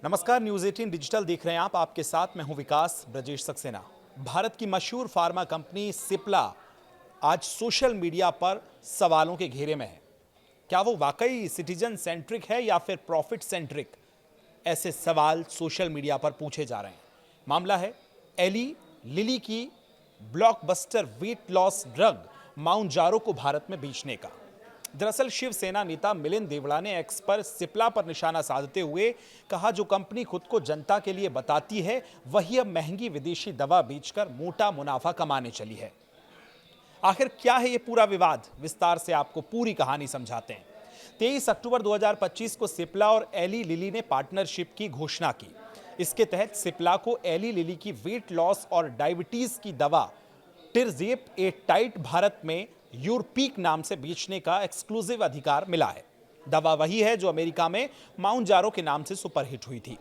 नमस्कार, news 18 digital देख रहे हैं आप। आपके साथ मैं हूं विकास ब्रजेश सक्सेना। भारत की मशहूर फार्मा कंपनी सिप्ला आज सोशल मीडिया पर सवालों के घेरे में है। क्या वो वाकई सिटीजन सेंट्रिक है या फिर प्रॉफिट सेंट्रिक? ऐसे सवाल सोशल मीडिया पर पूछे जा रहे हैं। मामला है एली लिली की ब्लॉकबस्टर वेट लॉस ड्रग माउंजारो को भारत में बेचने का। दरअसल शिवसेना नेता मिलिंद देवड़ा ने एक्स पर सिप्ला पर निशाना साधते हुए कहा, जो कंपनी खुद को जनता के लिए बताती है वही अब महंगी विदेशी दवा बेचकर मोटा मुनाफा कमाने चली है। आखिर क्या है ये पूरा विवाद? विस्तार से आपको पूरी कहानी समझाते हैं। 23 अक्टूबर 2025 को सिप्ला और एली लिली ने पार्टनरशिप की घोषणा की। इसके तहत सिप्ला को एली लिली की वेट लॉस और डायबिटीज की दवा टिरजेप ए टाइट भारत में यूरपीक नाम से बेचने का एक्सक्लूसिव अधिकार मिला है। दवा वही है जो अमेरिका में माउंजारो के नाम से सुपरहिट हुई थी।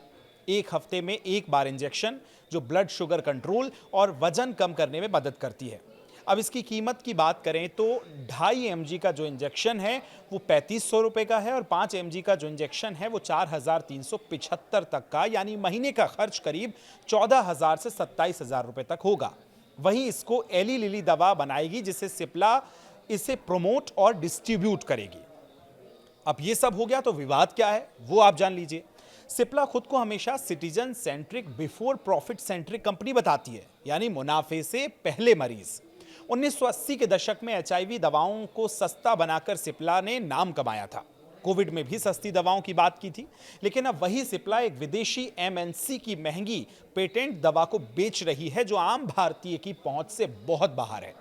एक हफ्ते में एक बार इंजेक्शन, जो ब्लड शुगर कंट्रोल और वजन कम करने में मदद करती है। अब इसकी कीमत की बात करें तो 2.5 mg का जो इंजेक्शन है वो 3500 रुपए का है और 5 mg का जो इंजेक्शन है वो 4375 तक का, यानी महीने का खर्च करीब 14,000 से 27,000 रुपए तक होगा। वहीं इसको एली लिली दवा बनाएगी, जिसे सिप्ला इसे प्रमोट और डिस्ट्रीब्यूट करेगी। अब ये सब हो गया तो विवाद क्या है वो आप जान लीजिए। सिप्ला खुद को हमेशा citizen centric before profit centric company बताती है, यानी मुनाफे से पहले मरीज। 1980 के दशक में एचआईवी दवाओं को सस्ता बनाकर सिप्ला ने नाम कमाया था। कोविड में भी सस्ती दवाओं की बात की थी, लेकिन अब वही सिप्ला एक विदेशी एमएनसी की महंगी पेटेंट दवा को बेच रही है, जो आम भारतीय की पहुंच से बहुत बाहर है।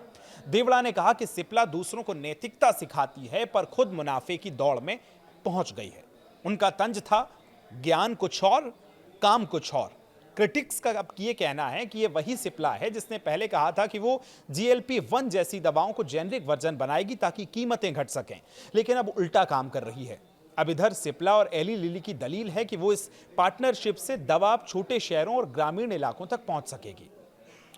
देवड़ा ने कहा कि सिप्ला दूसरों को नैतिकता सिखाती है पर खुद मुनाफे की दौड़ में पहुंच गई है। उनका तंज था ज्ञान कुछ और, काम कुछ और। क्रिटिक्स का अब ये कहना है कि ये वही सिप्ला है जिसने पहले कहा था कि वो GLP-1 जैसी दवाओं को जेनरिक वर्जन बनाएगी ताकि कीमतें घट सकें, लेकिन अब उल्टा काम कर रही है। अब इधर सिप्ला और एली लिली की दलील है कि वो इस पार्टनरशिप से दवा अब छोटे शहरों और ग्रामीण इलाकों तक पहुंच सकेगी।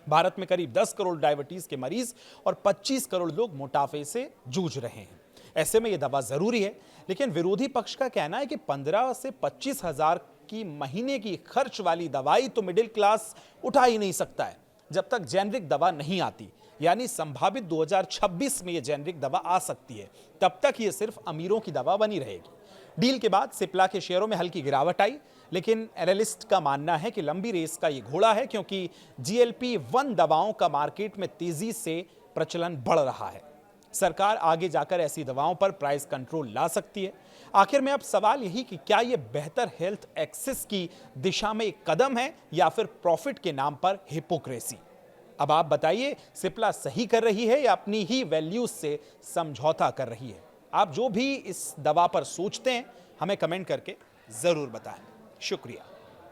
भारत में करीब 10 करोड़ डायबिटीज के मरीज और 25 करोड़ लोग मोटापे से जूझ रहे हैं। ऐसे में यह दवा जरूरी है, लेकिन विरोधी पक्ष का कहना है कि 15 से 25 हजार की महीने की खर्च वाली दवाई तो मिडिल क्लास उठा ही नहीं सकता है जब तक जेनरिक दवा नहीं आती। यानी संभावित 2026 में यह जेनरिक दवा आ सकती है, तब तक यह सिर्फ अमीरों की दवा बनी रहेगी। डील के बाद सिप्ला के शेयरों में हल्की गिरावट आई, लेकिन एनालिस्ट का मानना है कि लंबी रेस का यह घोड़ा है, क्योंकि GLP-1 दवाओं का मार्केट में तेजी से प्रचलन बढ़ रहा है। सरकार आगे जाकर ऐसी दवाओं पर प्राइस कंट्रोल ला सकती है। आखिर में अब सवाल यही कि क्या यह बेहतर हेल्थ एक्सेस की दिशा में एक कदम है या फिर प्रॉफिट के नाम पर हिपोक्रेसी? अब आप बताइए, सिप्ला सही कर रही है या अपनी ही वैल्यूज से समझौता कर रही है? आप जो भी इस दवा पर सोचते हैं हमें कमेंट करके जरूर बताएं। शुक्रिया।